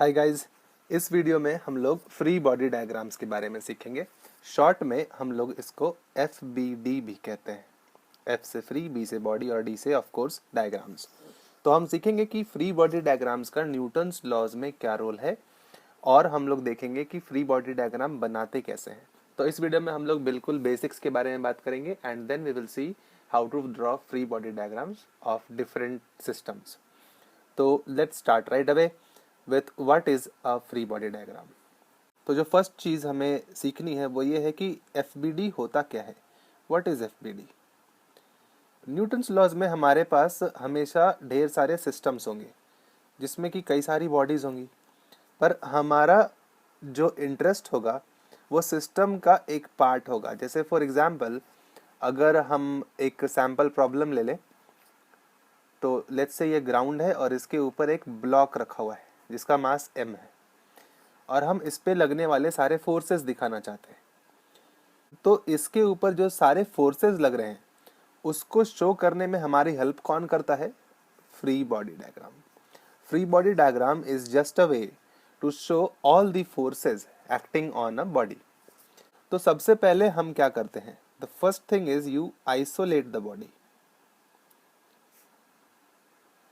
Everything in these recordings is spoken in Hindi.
हाय गाइस, इस वीडियो में हम लोग फ्री बॉडी डायग्राम्स के बारे में सीखेंगे। शॉर्ट में हम लोग इसको FBD भी कहते हैं। F से फ्री, B से बॉडी और D से ऑफ कोर्स डायग्राम्स। तो हम सीखेंगे कि फ्री बॉडी डायग्राम्स का न्यूटन्स लॉज में क्या रोल है और हम लोग देखेंगे कि फ्री बॉडी डायग्राम बनाते कैसे हैं। तो इस वीडियो में हम लोग बिल्कुल बेसिक्स के बारे में बात करेंगे and then we will see how to draw free body diagrams of different systems. तो let's start right away with what is a free body diagram. तो जो फर्स्ट चीज हमें सीखनी है वो ये है कि FBD होता क्या है। What is FBD? Newton's laws में हमारे पास हमेशा ढेर सारे सिस्टम्स होंगे जिसमें कि कई सारी बॉडीज होंगी, पर हमारा जो इंटरेस्ट होगा वो सिस्टम का एक पार्ट होगा। जैसे फॉर एग्जाम्पल अगर हम एक सैम्पल प्रॉब्लम ले लें, तो लेट्स से ये ग्राउंड है और इसके ऊपर एक ब्लॉक रखा हुआ है जिसका मास m है और हम इस पे लगने वाले सारे फोर्सेस दिखाना चाहते हैं। तो इसके ऊपर जो सारे फोर्सेस लग रहे हैं उसको शो करने में हमारी हेल्प कौन करता है? Free body diagram. Free body diagram is just a way to show all the forces acting on a body. तो सबसे पहले हम क्या करते हैं? The first thing is you isolate the body.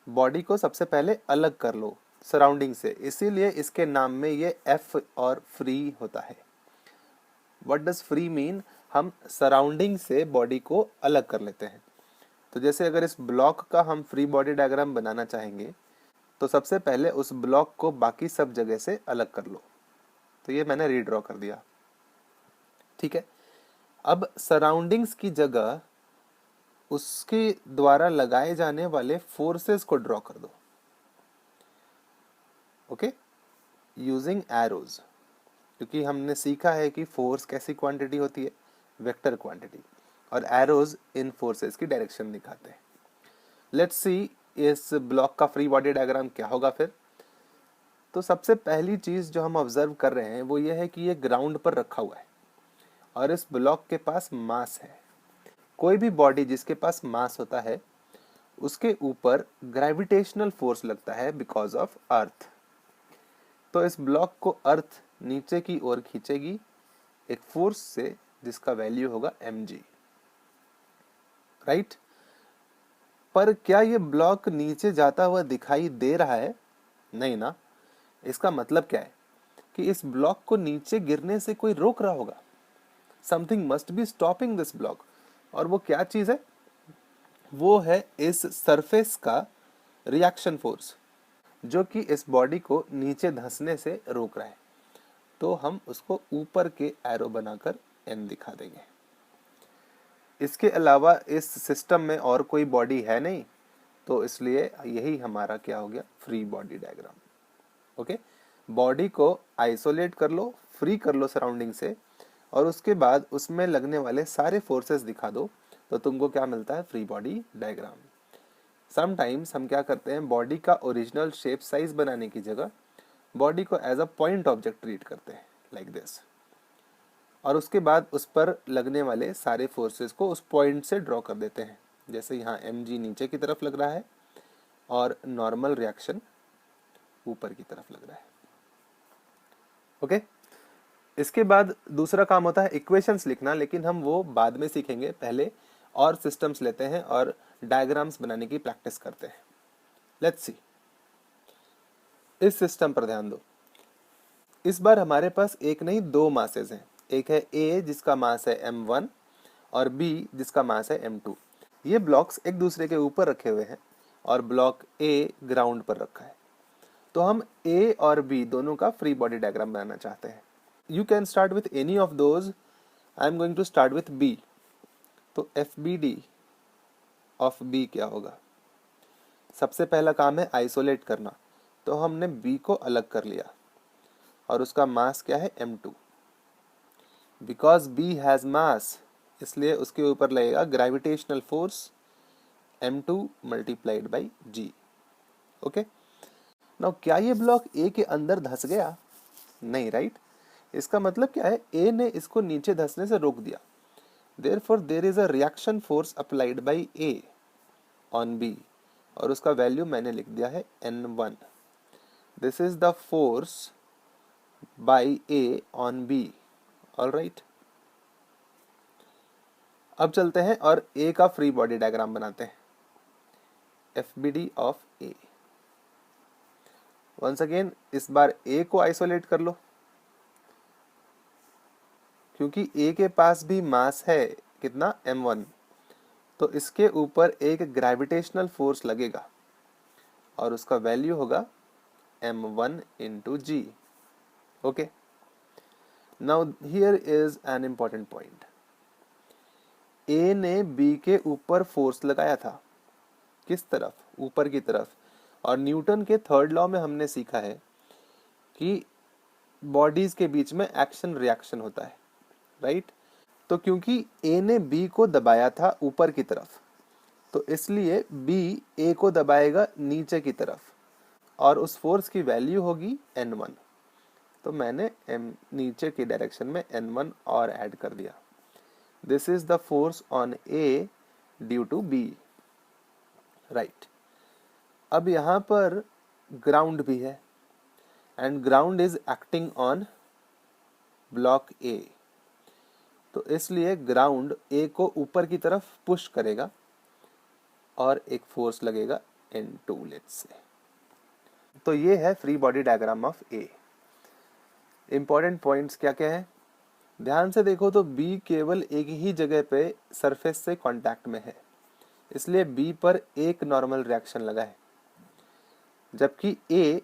Body को सबसे पहले अलग कर लो सराउंडिंग से, इसीलिए इसके नाम में ये F और फ्री होता है। What does free mean? हम सराउंडिंग से बॉडी को अलग कर लेते हैं। तो जैसे अगर इस ब्लॉक का हम फ्री बॉडी डायग्राम बनाना चाहेंगे तो सबसे पहले उस ब्लॉक को बाकी सब जगह से अलग कर लो। तो ये मैंने रीड्रॉ कर दिया, ठीक है। अब सराउंडिंग्स की जगह उसके द्वारा लगाए जाने वाले फोर्सेस को ड्रॉ कर दो, ओके, यूजिंग एरोज। क्योंकि हमने सीखा है कि फोर्स कैसी क्वांटिटी होती है? वेक्टर क्वांटिटी, और एरोज इन फोर्सेस की डायरेक्शन दिखाते हैं। लेट्स सी इस ब्लॉक का फ्री बॉडी डायग्राम क्या होगा फिर। तो सबसे पहली चीज जो हम ऑब्जर्व कर रहे हैं वो ये है कि ये ग्राउंड पर रखा हुआ है और इस ब्लॉक के पास मास है। कोई भी बॉडी जिसके पास मास होता है उसके ऊपर ग्रेविटेशनल फोर्स लगता है बिकॉज ऑफ अर्थ। तो इस ब्लॉक को अर्थ नीचे की ओर खींचेगी एक फोर्स से जिसका वैल्यू होगा mg, राइट। पर क्या ये ब्लॉक नीचे जाता हुआ दिखाई दे रहा है? नहीं ना। इसका मतलब क्या है कि इस ब्लॉक को नीचे गिरने से कोई रोक रहा होगा। Something must be stopping this block. और वो क्या चीज है? वो है इस सरफेस का रिएक्शन फोर्स जो कि इस बॉडी को नीचे धंसने से रोक रहा है। तो हम उसको ऊपर के एरो बनाकर n दिखा देंगे। इसके अलावा इस सिस्टम में और कोई बॉडी है नहीं, तो इसलिए यही हमारा क्या हो गया? Free body diagram. Okay, body को आइसोलेट कर लो, फ्री कर लो सराउंडिंग से, और उसके बाद उसमें लगने वाले सारे फोर्सेस दिखा दो, तो तुमको क्या मिलता है? Free body diagram. समटाइम्स हम क्या करते हैं, बॉडी का ओरिजिनल शेप साइज बनाने की जगह बॉडी को as a point object treat करते हैं, लाइक दिस, और उसके बाद उस पर लगने वाले सारे फोर्सेस को उस पॉइंट से ड्रॉ कर देते हैं। जैसे यहाँ mg नीचे की तरफ लग रहा है और नॉर्मल रिएक्शन ऊपर की तरफ लग रहा है, ओके। इसके बाद दूसरा काम होता है इक्वेशंस लिखना, लेकिन हम वो बाद में सीखेंगे। पहले और सिस्टम्स लेते हैं और डायग्राम्स बनाने की प्रैक्टिस करते हैं। लेट्स सी, इस सिस्टम पर ध्यान दो। इस बार हमारे पास एक नहीं दो मासेस हैं। एक है A जिसका मास है m1 और B जिसका मास है m2। ये ब्लॉक्स एक दूसरे के ऊपर रखे हुए हैं और ब्लॉक A ग्राउंड पर रखा है। तो हम A और B दोनों का फ्री बॉडी डायग्राम बनाना चाहते हैं। You can start with any of those. I am going to start with B। तो FBD ऑफ B क्या होगा? सबसे पहला काम है आइसोलेट करना। तो हमने B को अलग कर लिया और उसका मास क्या है? m2। बिकॉज B हैज मास, इसलिए उसके ऊपर लगेगा gravitational force m2 multiplied by g, okay. Now क्या ये ब्लॉक A के अंदर धंस गया? नहीं, राइट। इसका मतलब क्या है? A ने इसको नीचे धंसने से रोक दिया। Therefore there is a reaction force applied by A on B और उसका वैल्यू मैंने लिख दिया है n1। This is the force by A on B. All right, अब चलते हैं और ए का फ्री बॉडी डायग्राम बनाते हैं। F B D of A. Once again इस बार ए को आइसोलेट कर लो, क्योंकि ए के पास भी मास है कितना, m1, तो इसके ऊपर एक ग्रेविटेशनल फोर्स लगेगा और उसका वैल्यू होगा m1 into g. Okay, now here is an important point. A ने बी के ऊपर फोर्स लगाया था, किस तरफ, ऊपर की तरफ, और न्यूटन के थर्ड लॉ में हमने सीखा है कि बॉडीज के बीच में एक्शन रिएक्शन होता है, राइट। तो क्योंकि ए ने बी को दबाया था ऊपर की तरफ, तो इसलिए बी ए को दबाएगा नीचे की तरफ और उस फोर्स की वैल्यू होगी n1। तो मैंने नीचे की डायरेक्शन में n1 और ऐड कर दिया। This is the force on A due to B, right. अब यहाँ पर ग्राउंड भी है and ground is acting on block A, तो इसलिए ग्राउंड ए को ऊपर की तरफ पुश करेगा और एक फोर्स लगेगा n2 लेट्स से। तो ये है free body diagram of A. Important points क्या क्या है, ध्यान से देखो तो बी केवल एक ही जगह पे सरफेस से कांटेक्ट में है, इसलिए बी पर एक नॉर्मल रिएक्शन लगा है, जबकि ए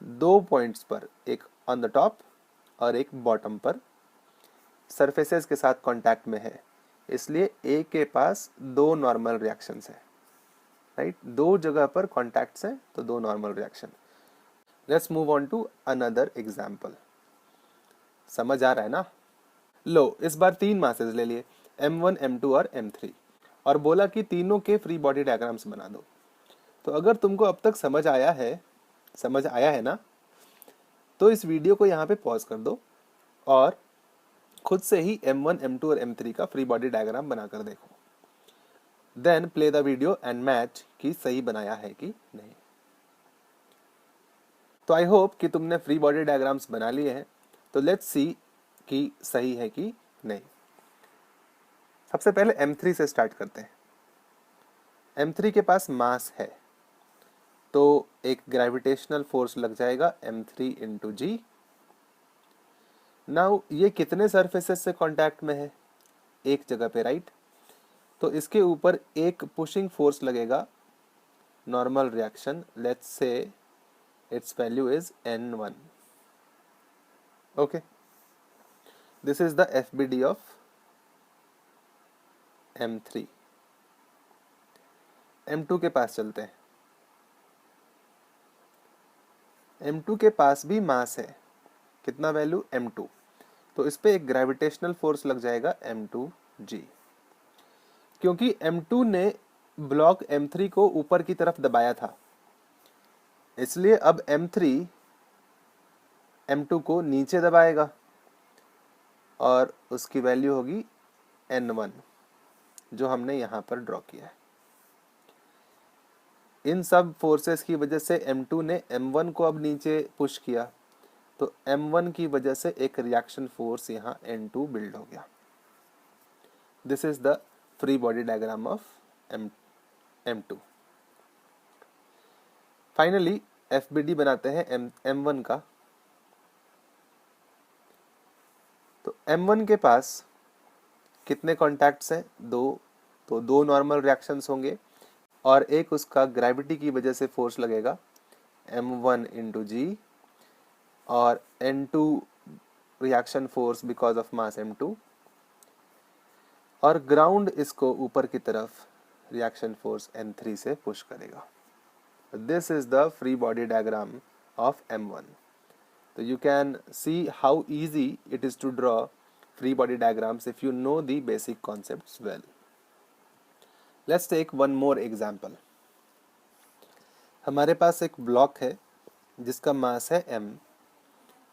दो पॉइंट्स पर, एक ऑन द टॉप और एक बॉटम पर सरफेसेस के साथ कांटेक्ट में है, इसलिए ए के पास दो नॉर्मल रिएक्शंस है, राइट। दो जगह पर कॉन्टैक्ट्स हैं तो दो normal reaction. Let's move on to another example. समझ आ रहा है ना। लो, इस बार तीन मासेस ले लिए, m1, m2 और m3, और बोला कि तीनों के फ्री बॉडी डायग्राम्स बना दो। तो अगर तुमको अब तक समझ आया है ना, तो इस वीडियो को यहाँ पे पॉज कर दो और खुद से ही m1, m2 और m3 का फ्री बॉडी डायग्राम बनाकर देखो। Then play the video and match कि सही बनाया है कि नहीं। तो आई होप कि तुमने फ्री बॉडी डायग्राम्स बना लिए हैं। तो लेट्स सी कि सही है कि नहीं। सबसे पहले m3 से स्टार्ट करते हैं। m3 के पास मास है, तो एक ग्रेविटेशनल फोर्स लग जाएगा m3 इंटू जी। नाउ ये कितने सरफेसेस से कांटेक्ट में है, एक जगह पे, राइट। तो इसके ऊपर एक पुशिंग फोर्स लगेगा, normal reaction, let's say its value is n1. Okay, this is the FBD of m3। m2 के पास चलते हैं। m2 के पास भी मास है, कितना वैल्यू, m2, तो इस पे एक ग्रेविटेशनल फोर्स लग जाएगा m2g। क्योंकि m2 ने ब्लॉक m3 को ऊपर की तरफ दबाया था, इसलिए अब m3 m2 को नीचे दबाएगा और उसकी वैल्यू होगी n1, जो हमने यहाँ पर ड्रॉ किया है। इन सब फोर्सेस की वजह से m2 ने m1 को अब नीचे पुश किया, तो m1 की वजह से एक रिएक्शन फोर्स यहाँ n2 बिल्ड हो गया। This is the free body diagram of m2। Finally FBD बनाते हैं m1 का। तो m1 के पास कितने कॉन्टैक्ट्स हैं, दो, तो दो नॉर्मल रिएक्शंस होंगे और एक उसका ग्रेविटी की वजह से फोर्स लगेगा m1 इंटू जी और n2 reaction force because of mass m2, और ग्राउंड इसको ऊपर की तरफ रिएक्शन फोर्स n3 से पुश करेगा। This is the free body diagram of m1। So you can see how easy it is to draw free body diagrams if you know the basic concepts well. Let's take one more example. हमारे पास एक ब्लॉक है जिसका मास है m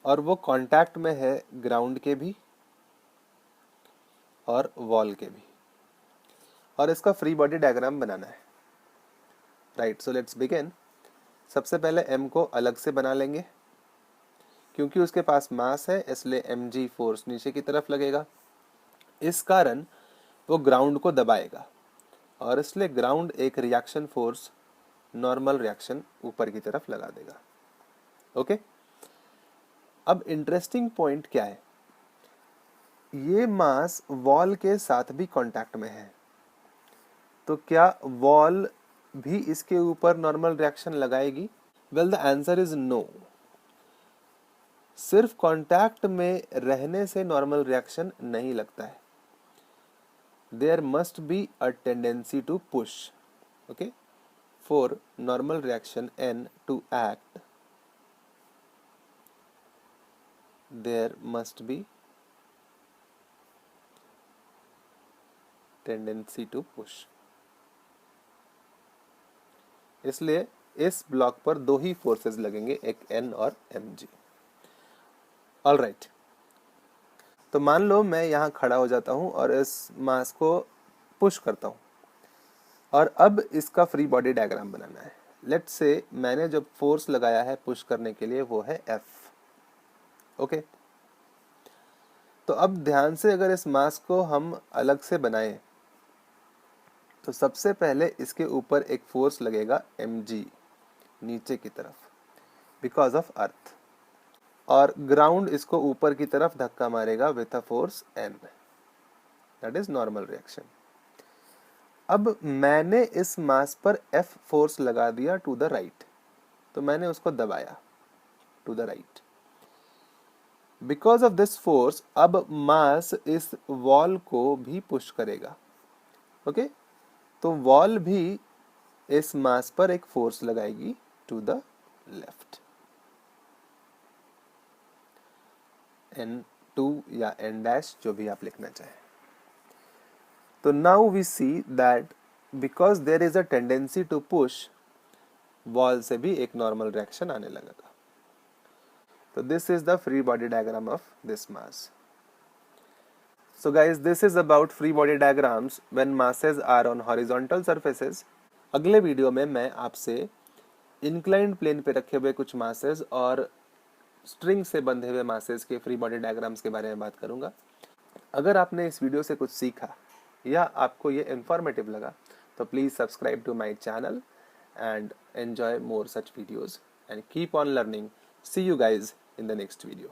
और वो कांटेक्ट में है ग्राउंड के भी और वॉल के भी, और इसका फ्री बॉडी डायग्राम बनाना है, राइट। So let's begin. सबसे पहले m को अलग से बना लेंगे, क्योंकि उसके पास मास है इसलिए mg फोर्स नीचे की तरफ लगेगा। इस कारण वो ग्राउंड को दबाएगा और इसलिए ग्राउंड एक रिएक्शन फोर्स नॉर्मल रिएक्शन ऊपर की तरफ लगा देगा। ओके, अब इंटरेस्टिंग पॉइंट क्या है, ये मास वॉल के साथ भी कांटेक्ट में है, तो क्या वॉल भी इसके ऊपर नॉर्मल रिएक्शन लगाएगी? Well, the answer is no. सिर्फ कांटेक्ट में रहने से नॉर्मल रिएक्शन नहीं लगता है। There must be a tendency to push. Okay, for normal reaction N to act, there must be tendency to push। इसलिए इस ब्लॉक पर दो ही फोर्सेस लगेंगे, एक N और mg। ऑल राइट, तो मान लो मैं यहाँ खड़ा हो जाता हूँ और इस मास को पुश करता हूँ और अब इसका फ्री बॉडी डायग्राम बनाना है। लेट्स से मैंने जो फोर्स लगाया है पुश करने के लिए वो है F। ओके, तो अब ध्यान से अगर इस मास को हम अलग से बनाएं तो सबसे पहले इसके ऊपर एक फोर्स लगेगा mg नीचे की तरफ, बिकॉज ऑफ अर्थ, और ग्राउंड इसको ऊपर की तरफ धक्का मारेगा with a force n, that is normal reaction. अब मैंने इस मास पर F फोर्स लगा दिया टू द राइट, तो मैंने उसको दबाया to the right. Because of this force अब मास इस वॉल को भी पुश करेगा। ओके, तो वॉल भी इस मास पर एक फोर्स लगाएगी टू द लेफ्ट, N2 या N डैश जो भी आप लिखना चाहें। तो now we see that because there is a tendency to push, wall से भी एक नॉर्मल रिएक्शन आने लगेगा। तो this is the free body diagram of this mass. So guys, this is about free body diagrams when masses are on horizontal surfaces। अगले वीडियो में मैं आपसे इंक्लाइंड प्लेन पे रखे हुए कुछ मासेस और स्ट्रिंग से बंधे हुए मासेस के फ्री बॉडी डायग्राम्स के बारे में बात करूंगा। अगर आपने इस वीडियो से कुछ सीखा या आपको ये इंफॉर्मेटिव लगा तो please subscribe to my channel and enjoy more such videos and keep on learning। See you guys in the next video।